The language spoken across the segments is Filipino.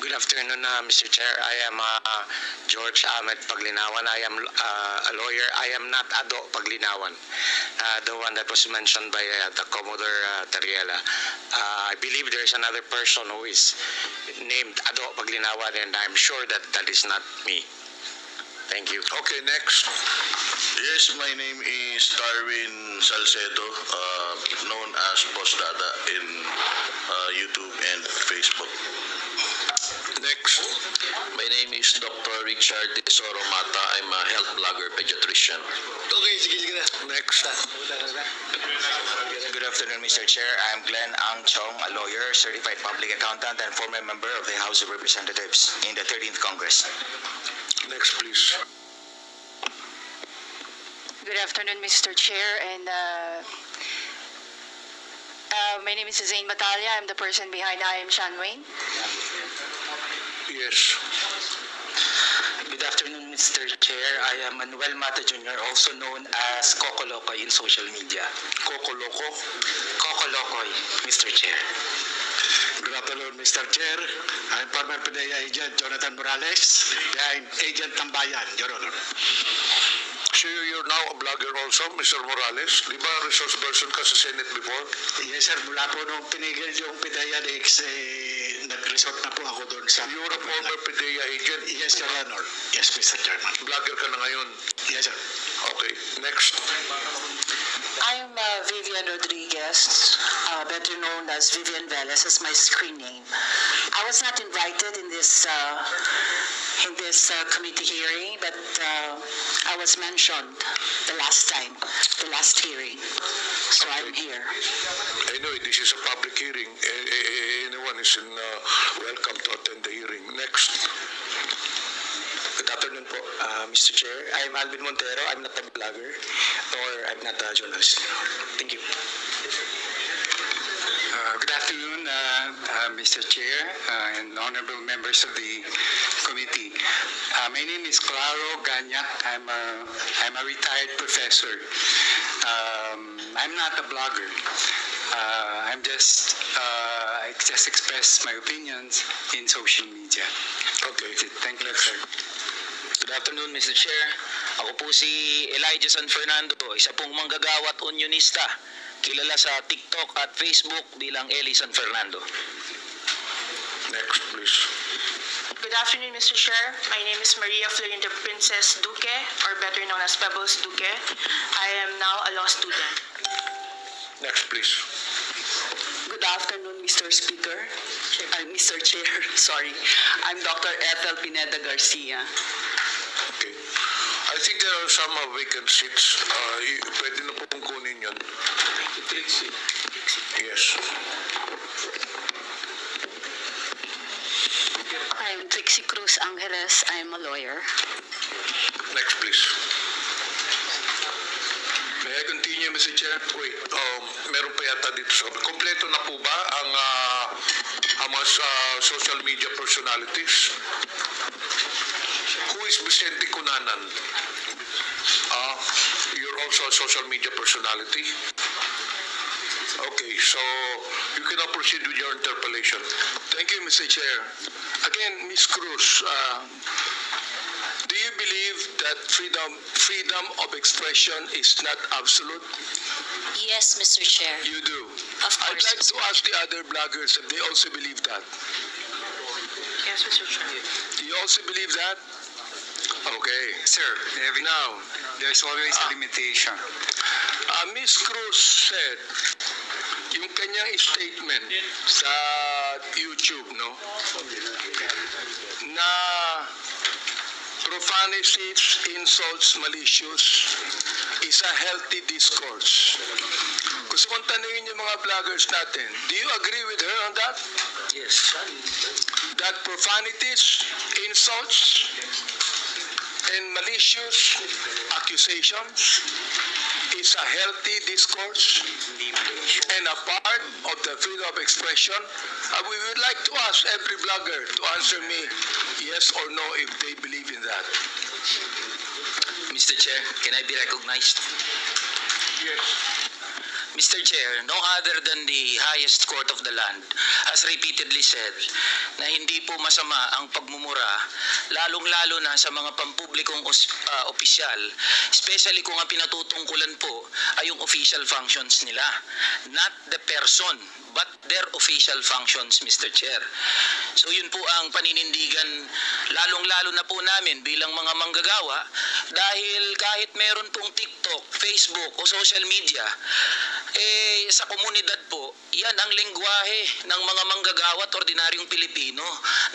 Good afternoon, Mr. Chair. I am George Ahmed Paglinawan. I am a lawyer. I am not Ado Paglinawan, the one that was mentioned by the Commodore Tariela. I believe there is another person who is named Ado Paglinawan, and I'm sure that that is not me. Thank you. Okay, next. Yes, my name is Darwin Salcedo, known as Boss Dada in YouTube and Facebook. Next. My name is Dr. Richard Tesoro Mata. I'm a health blogger pediatrician. Okay, sige na. Next. Good afternoon, Mr. Chair. I'm Glenn Ang Chong, a lawyer, certified public accountant, and former member of the House of Representatives in the 13th Congress. Next, please. Good afternoon, Mr. Chair, and my name is Zain Matalia. I'm the person behind I Am Sean Wayne. Yes. Good afternoon, Mr. Chair. I am Manuel Mata Jr., also known as Coco Locoy in social media. Coco Loco. Coco Locoy, Mr. Chair. Good afternoon, Mr. Chair. I'm former PDEA agent Jonathan Morales. I'm agent Tambayan, Your Honor. So you're now a blogger also, Mr. Morales. Di ba resource person ka sa Senate before? Yes, sir. Mula po nung pinigil yung PDEA Lex, nag-resort na po ako doon sa... You're a former PDEA agent? Yes, Your Honor. Yes, Mr. Chairman. Blogger ka na ngayon? Yes, sir. Okay, next. I'm Vivian Rodriguez, better known as Vivian Velez, as my screen name. I was not invited in this committee hearing, but I was mentioned the last time, the last hearing. So okay. I'm here. I know this is a public hearing. Anyone is welcome to attend the hearing. Next. Good afternoon po, Mr. Chair. I'm Alvin Montero. I'm not a blogger or I'm not a journalist. Thank you. Good afternoon, Mr. Chair and honorable members of the committee. My name is Claro Ganyak. I'm a retired professor. I'm not a blogger. I just express my opinions in social media. Okay. Thank you, sir. Good afternoon, Mr. Chair. Ako po si Elijah San Fernando, isa pong manggagawat unionista, kilala sa TikTok at Facebook bilang Eli San Fernando. Next, please. Good afternoon, Mr. Chair. My name is Maria Florinda Princess Duque, or better known as Pebbles Duque. I am now a law student. Next, please. Good afternoon, Mr. Speaker. Mr. Chair, sorry. I'm Dr. Ethel Pineda Garcia. Okay. I think there are some vacant seats. Pwede na pong kunin yun. Yes. I'm Trixie Cruz Angeles. I'm a lawyer. Next, please. May I continue, Mr. Chair? Wait, meron pa yata dito sa... Kompleto na po ba ang mga social media personalities? Who is Vicente Cunanan? You're also a social media personality? Okay, so you can now proceed with your interpellation. Thank you, Mr. Chair. Again, Ms. Cruz, do you believe that freedom of expression is not absolute? Yes, Mr. Chair. You do? Of course. I'd like to ask the other bloggers if they also believe that. Yes, Mr. Chair. Do you also believe that? Okay. Sir, now, there's always a limitation. Ms. Cruz said, yung kanyang statement sa YouTube, no, na profanities, insults, malicious is a healthy discourse. Kung tanungin yung mga vloggers natin, do you agree with her on that? Yes. That profanities, insults, and malicious accusations is a healthy discourse and a part of the freedom of expression. We would like to ask every blogger to answer me yes or no if they believe in that. Mr. Chair, can I be recognized? Yes. Mr. Chair, no other than the highest court of the land has repeatedly said na hindi po masama ang pagmumura, lalong-lalo na sa mga pampublikong opisyal, especially kung ang pinatutungkulan po ay yung official functions nila. Not the person, but their official functions, Mr. Chair. So yun po ang paninindigan, lalong-lalo na po namin bilang mga manggagawa, dahil kahit meron pong TikTok, Facebook o social media, sa komunidad po, yan ang lengguwahe ng mga manggagawa at ordinaryong Pilipino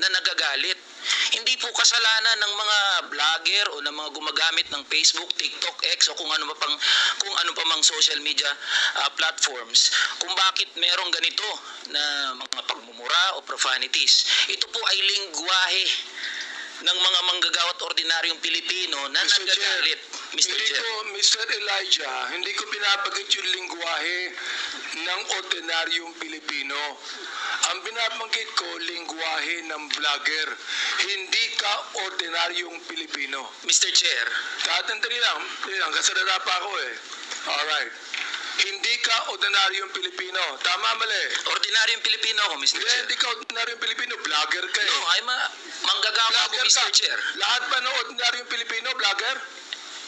na nagagalit. Hindi po kasalanan ng mga vlogger o ng mga gumagamit ng Facebook, TikTok, X o kung ano pa mang social media platforms kung bakit merong ganito na mga pagmumura o profanities. Ito po ay lengguwahe ng mga manggagawa at ordinaryong Pilipino na nagagalit. Mr. Chair. Mr. Elijah, hindi ko pinapagit yung lingwahe ng ordinaryong Pilipino. Ang binabanggit ko, lingwahe ng vlogger. Hindi ka ordinaryong Pilipino. Mr. Chair. Tatandali lang, kasalala pa ako eh. Alright. Hindi ka ordinaryong Pilipino. Tama, mali. Ordinaryong Pilipino ako, Mr. Chair. Hindi ka ordinaryong Pilipino. Vlogger ka eh. No, ay manggagawa ako, Mr. Chair. Lahat ba ng ordinaryong Pilipino, vlogger?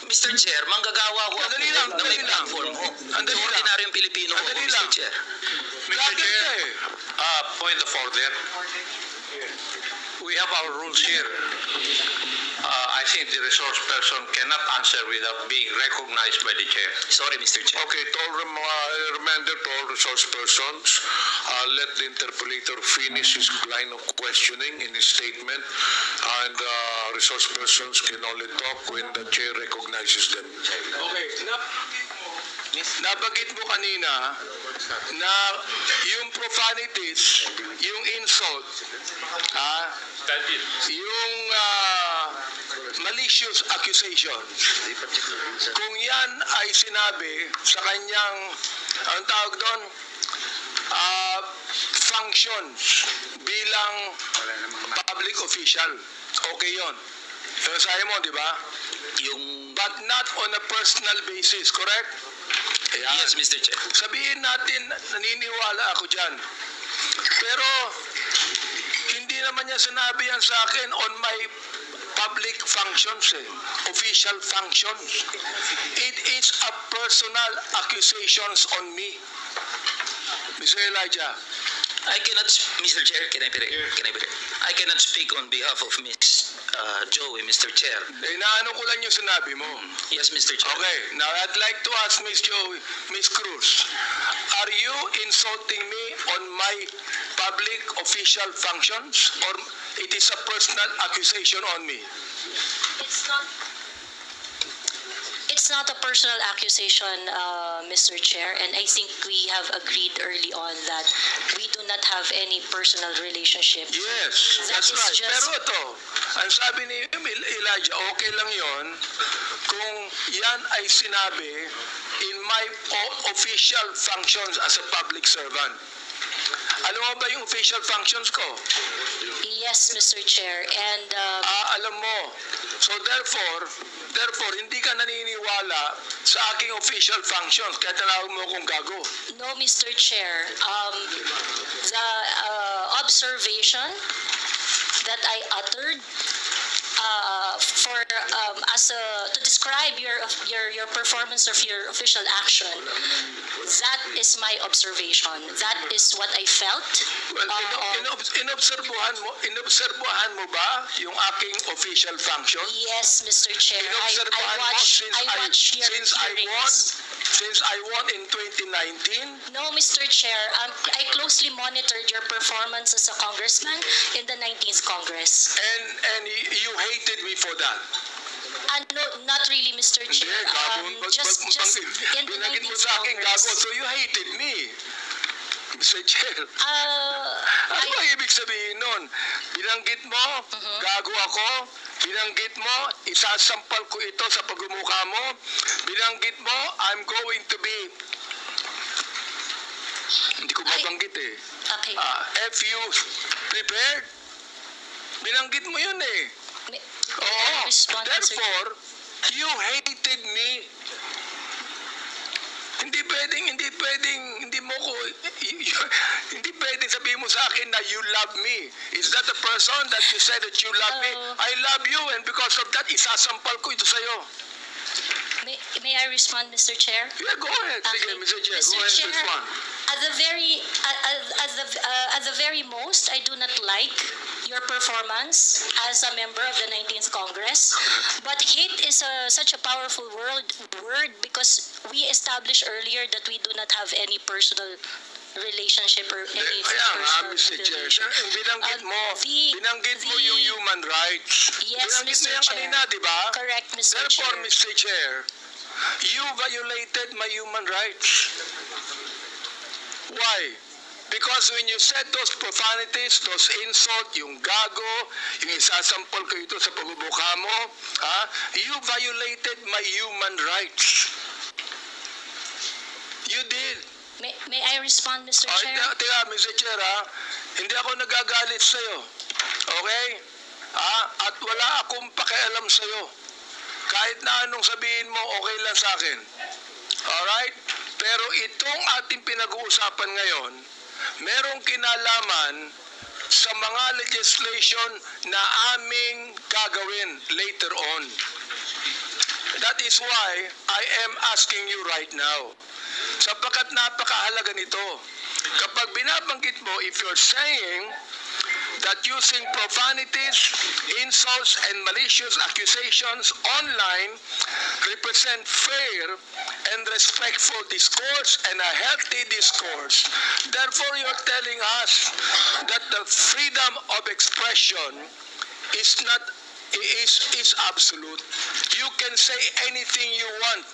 Mr. Chair, manggagawa ako na may platform ko. Ang ordinaryong Pilipino ko, Mr. Chair. Mr. Chair, point of order. We have our rules here. I think the resource person cannot answer without being recognized by the chair. Sorry, Mr. Chair. Okay, to all reminder to all resource persons, let the interpolator finish his line of questioning in his statement, and resource persons can only talk when the chair recognizes them. Okay. Nabanggit mo kanina na yung profanities, yung insult, yung malicious accusation, kung yan ay sinabi sa kanyang, ang tawag doon, functions bilang public official, okay yun. Sabi mo, di ba? But not on a personal basis, correct? Ayan. Yes, Mr. Chair. Sabihin natin, naniniwala ako dyan. Pero, hindi naman niya sinabi yan sa akin on my public functions, official functions. It is a personal accusations on me. Mr. Elijah. I cannot, Mr. Chair, can I be I cannot speak on behalf of Ms. Joey, Mr. Chair. Inaano ko lang yung sinabi mo. Yes, Mr. Chair. Okay, now I'd like to ask Ms. Joey, Ms. Cruz, are you insulting me on my public official functions, or it is a personal accusation on me? It's not a personal accusation, Mr. Chair, and I think we have agreed early on that we do not have any personal relationship. Yes, that's right. Pero ito, ang sabi ni Elijah, okay lang yon kung yan ay sinabi in my official functions as a public servant. Alam mo ba yung official functions ko? Yes, Mr. Chair, and alam mo. So therefore, hindi ka naniniwala sa aking official functions kaya tinawag mo akong gago. no, Mr. Chair, the observation that I uttered to describe your performance of your official action, that is my observation. That is what I felt. Well, inobserbuhan mo ba yung aking official function? Yes, Mr. Chair. I watched your hearings. Since I won in 2019? No, Mr. Chair. I closely monitored your performance as a congressman in the 19th Congress. And you hated me for that? No, not really, Mr. Chair. Just in the 19th Congress. So you hated me? Mr. Chair. Ano ba ibig sabihin nun? Binanggit mo, gago ako. Binanggit mo, isasampal ko ito sa pagmumukha mo. Binanggit mo, I'm going to be... Hindi ko mabanggit eh. Okay. If you prepared, binanggit mo yun eh. Therefore, you hated me. hindi mo ko, hindi pwedeng sabihin mo sa akin na you love me. Is that the person that you said that you love me? I love you, and because of that, isasampal ko ito sa'yo. May I respond, Mr. Chair? Yeah, go ahead. Sige, Mr. Chair, go ahead, Chair, respond. at the very most, I do not like your performance as a member of the 19th Congress. But hate is such a powerful word because we established earlier that we do not have any personal relationship or any Kaya nga, personal Mr. Chair, affiliation. binanggit mo yung human rights. Yes, Binanggit mo Mr. yan Chair. kanina, di ba? Correct, Mr. Therefore, Chair. Mr. Chair, you violated my human rights. Why? Because when you said those profanities, those insult, yung gago, yung isasampol ko ito sa pagbubuka mo, you violated my human rights. You did. May I respond, Mr. Chair? Teka, Mr. Chair, hindi ako nagagalit sa'yo. Okay? At wala akong pakialam sa'yo. Kahit na anong sabihin mo, okay lang sa akin. Alright? Pero itong ating pinag-uusapan ngayon, merong kinalaman sa mga legislation na aming gagawin later on. That is why I am asking you right now. Sapagkat napakahalaga nito. Kapag binabanggit mo, if you're saying that using profanities, insults, and malicious accusations online represent fair and respectful discourse and a healthy discourse. Therefore, you're telling us that the freedom of expression is absolute. You can say anything you want,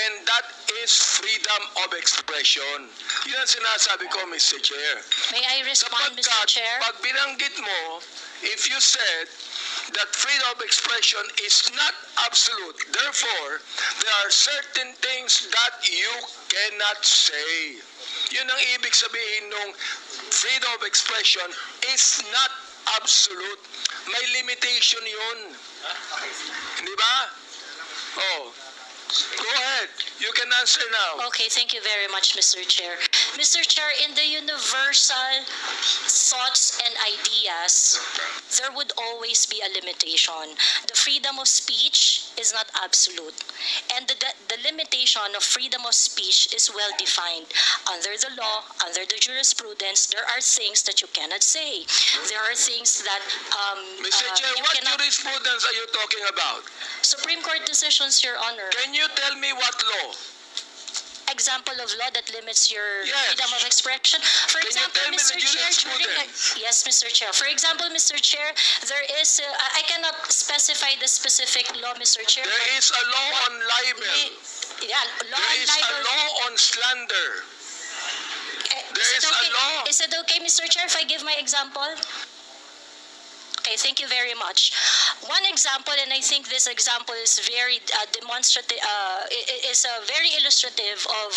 and that is freedom of expression. Yun ang sinasabi ko, Mr. Chair. May I respond, Mr. Chair? Pag binanggit mo, if you said that freedom of expression is not absolute, therefore, there are certain things that you cannot say. Yun ang ibig sabihin nung freedom of expression is not absolute. May limitation yun. Di ba? Oh. Go ahead. You can answer now. Okay, thank you very much, Mr. Chair. Mr. Chair, in the universal thoughts and ideas, there would always be a limitation. The freedom of speech is not absolute. And the limitation of freedom of speech is well defined. Under the law, under the jurisprudence, there are things that you cannot say. There are things that Mr. Chair, you what cannot... jurisprudence are you talking about? Supreme Court decisions, Your Honor. Can you tell me what law? Example of law that limits your Yes. freedom of expression. For Can you example, tell me Mr. the Chair, jurisprudence? yes, Mr. Chair. For example, Mr. Chair, there is, I cannot specify the specific law, Mr. Chair. There is a law on libel. Yeah, law on There is a libel. law on slander. There is a law. Is it okay, Mr. Chair, if I give my example? Okay, thank you very much. One example, and I think this example is very demonstrative, is very illustrative of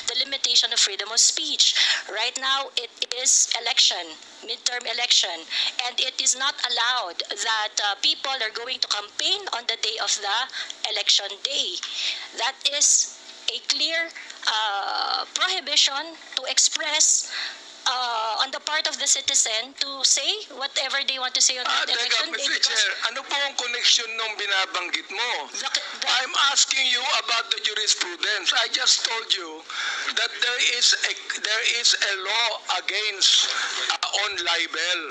the limitation of freedom of speech. Right now, it is election, midterm election, and it is not allowed that people are going to campaign on the day of the election day. That is a clear prohibition to express on the part of the citizen to say whatever they want to say on that election day. Mr. Chair, ano po ang connection nung binabanggit mo? I'm asking you about the jurisprudence. I just told you that there is a law against on libel,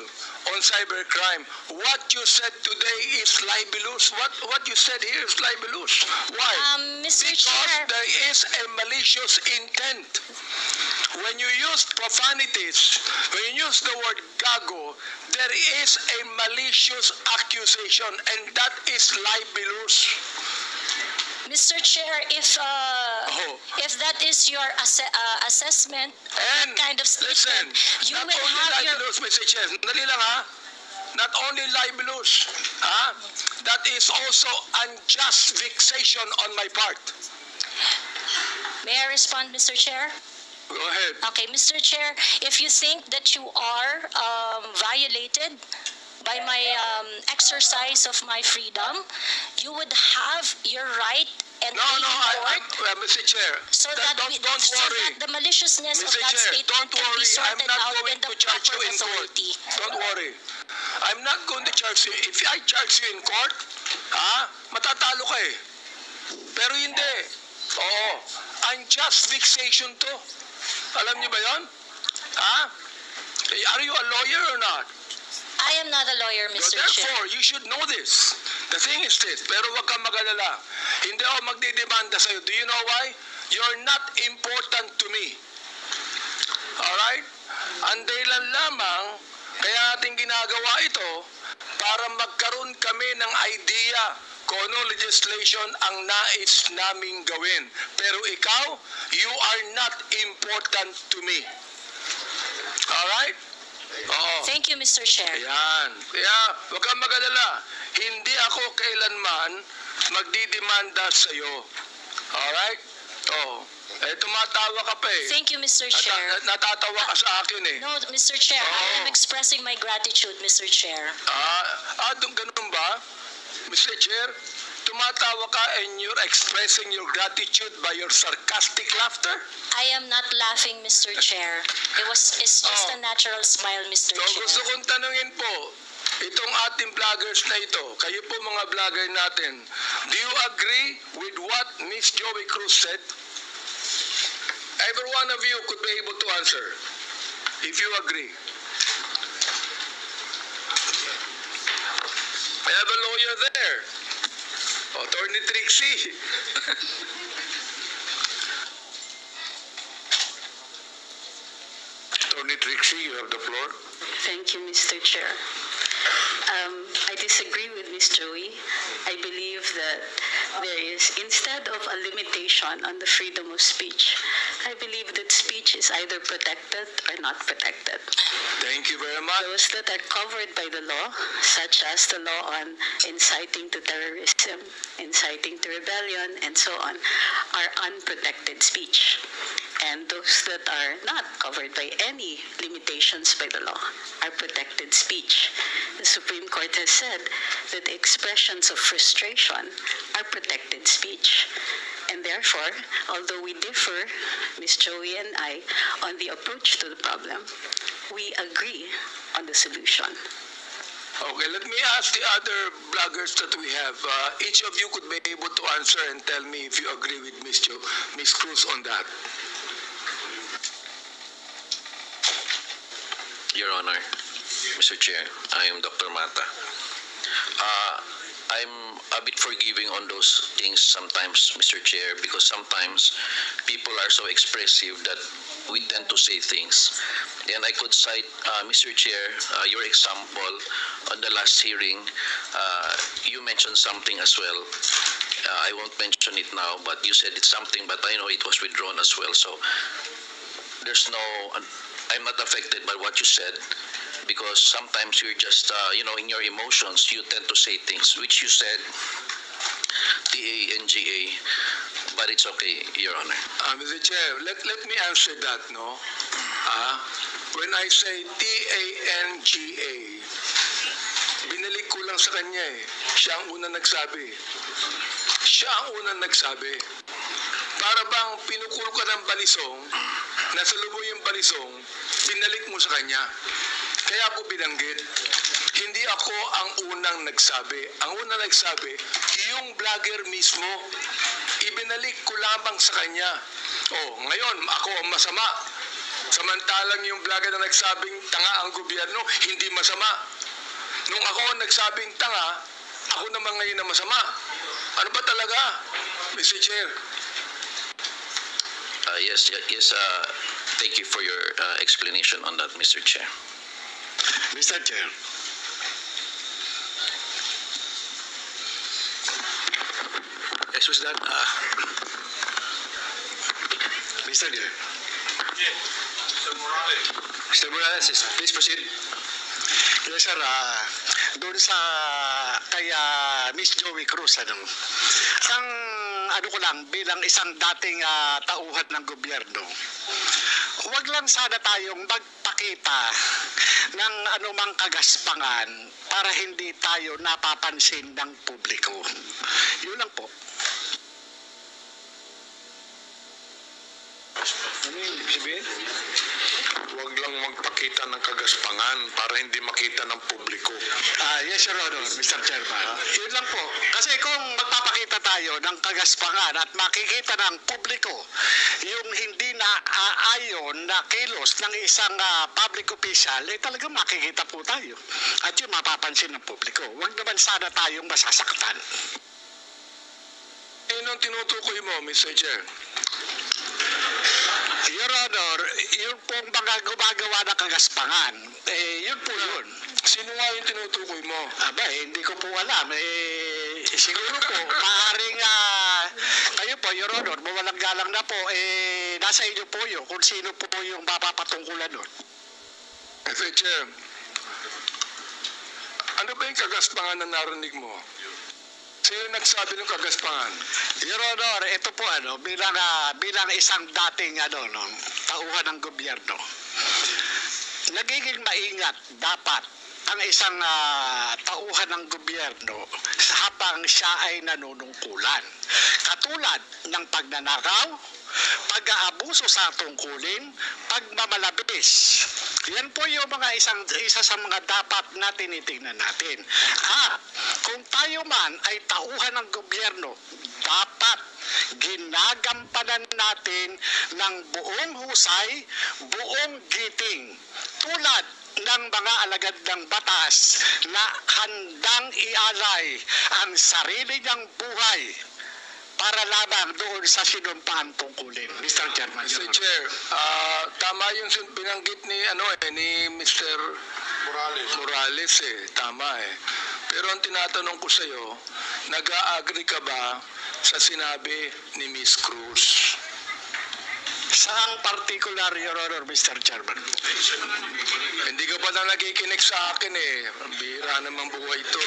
on cybercrime. What you said today is libelous. What you said here is libelous. Why? Mr. Because Chair. there is a malicious intent. When you use profanities, when you use the word gago, there is a malicious accusation, and that is libelous. Mr. Chair, if that is your assessment of that kind of statement, you will have your... Libelous, Mr. Chair. Dali lang ha. Not only libelous, that is also unjust vexation on my part. May I respond, Mr. Chair? Go ahead. Okay, Mr. Chair, if you think that you are violated by my exercise of my freedom, you would have your right and No, be no, in court Mr. Chair, so that, don't so worry. that the maliciousness of Mr. that Chair, statement don't can be worry. I'm sorted not out going in the to charge proper you in court. authority. Don't worry. I'm not going to charge you. If I charge you in court, matatalo ka eh. Pero hindi. Oo. Unjust vexation to. Alam niyo ba yon? Are you a lawyer or not? I am not a lawyer, Mr. Chair. Therefore, you should know this. The thing is this, pero wag kang mag-alala. Hindi ako magdidemanda sa'yo. Do you know why? You're not important to me. Alright? Ang dahilan lamang, kaya natin ginagawa ito, para magkaroon kami ng idea kung anong legislation ang nais naming gawin. Pero ikaw, you are not important to me. Alright? Oo. Thank you, Mr. Chair. Ayan. Kaya, huwag kang mag-alala. Hindi ako kailanman magdidemanda sa iyo. Alright? Oo. Tumatawa ka pa eh. Thank you, Mr. Chair. Natatawa ka sa akin eh. No, Mr. Chair, I am expressing my gratitude, Mr. Chair. Ganun ba? Mr. Chair, tumatawa ka and you're expressing your gratitude by your sarcastic laughter? I am not laughing, Mr. Chair. It's just a natural smile, Mr. So, Chair. gusto kong tanungin po, itong ating vloggers na ito, kayo po mga vlogger natin, do you agree with what Miss Joey Cruz said? Every one of you could be able to answer, if you agree. I have a lawyer there. Attorney Trixie. Attorney Trixie, you have the floor. Thank you, Mr. Chair. I disagree with Ms. Joey. I believe that there is, instead of a limitation on the freedom of speech, I believe that speech is either protected or not protected. Thank you very much. Those that are covered by the law, such as the law on inciting to terrorism, inciting to rebellion, and so on, are unprotected speech. And those that are not covered by any limitations by the law are protected speech. The Supreme Court has said that expressions of frustration are protected speech. And therefore, although we differ, Ms. Joey and I, on the approach to the problem, we agree on the solution. Okay, let me ask the other bloggers that we have. Each of you could be able to answer and tell me if you agree with Ms. Cruz on that. Your Honor, Mr. Chair, I am Dr. Mata. I'm a bit forgiving on those things sometimes, Mr. Chair, because sometimes people are so expressive that we tend to say things. And I could cite, Mr. Chair, your example on the last hearing. You mentioned something as well. I won't mention it now, but you said it's something, but I know it was withdrawn as well. So there's no... I'm not affected by what you said because sometimes you're just, in your emotions, you tend to say things which you said, TANGA, but it's okay, Your Honor. Mr. Chair, let me answer that, no? When I say TANGA, binalik ko lang sa kanya eh. Siya ang unang nagsabi. Siya ang unang nagsabi. Para bang pinukul ka ng balisong, nasa lubong yung balisong, binalik mo sa kanya. Kaya ako binanggit. Hindi ako ang unang nagsabi. Ang unang nagsabi, yung vlogger mismo, ibinalik ko lamang sa kanya. Ngayon, ako ang masama. Samantalang yung vlogger na nagsabing tanga ang gobyerno, hindi masama. Nung ako ang nagsabing tanga, ako naman ngayon na masama. Ano ba talaga, Mr. Chair? Yes. Thank you for your explanation on that, Mr. Chair. Mr. Chair. Yes, was that? Mr. Chair. Mr. Morales, please proceed. Yes, sir. Doon sa kay Miss Joey Cruz, isang ko lang bilang isang dating tauhan ng gobyerno, huwag lang sana tayong magpakita ng anumang kagaspangan para hindi tayo napapansin ng publiko. Yun lang po. Ano yung ibig sabihin? Huwag lang magpakita ng kagaspangan para hindi makita ng publiko. Yes, Your Honor, Mr. Chairman. Yun lang po. Kasi kung magpapakita tayo ng kagaspangan at makikita ng publiko yung hindi na aayon na kilos ng isang public official, talagang makikita po tayo. At yun mapapansin ng publiko. Huwag naman sana tayong masasaktan. Anong tinutukoy mo, Mr. Chair? Your Honor, yun pong mga gumagawa ng kagaspangan, yun po yun. Sino nga yung tinutukoy mo? Hindi ko po alam. Siguro po, maaaring kayo po, Your Honor, mawalang galang na po, nasa inyo po yun kung sino po yung mapapatungkulan nun. Mr. Chair, ano ba yung kagaspangan na narinig mo? Sino nagsabi ng kagaspangan? Your Honor, ito po bilang isang dating tauhan ng gobyerno. Nagiging maingat dapat ang isang tauhan ng gobyerno habang siya ay nanunungkulan. Katulad ng pagnanakaw, pag-aabuso sa tungkulin, pagmamalabis. Yan po yung isa sa mga dapat na tinitingnan natin. Kung tayo man ay tauhan ng gobyerno, dapat ginagampanan natin ng buong husay, buong giting. Tulad ng mga alagad ng batas na handang ialay ang sarili niyang buhay para lamang doon sa sinumpaan tungkulin. Mr. Chairman. Mr. Chair, tama yung binanggit ni Mr. Morales tama Pero ang tinatanong ko sa iyo, nag-a-agree ka ba sa sinabi ni Miss Cruz? Saang particular, Your Honor, Mr. Chairman? Hindi ka ba na nakikinig sa akin Bira namang buhay ito.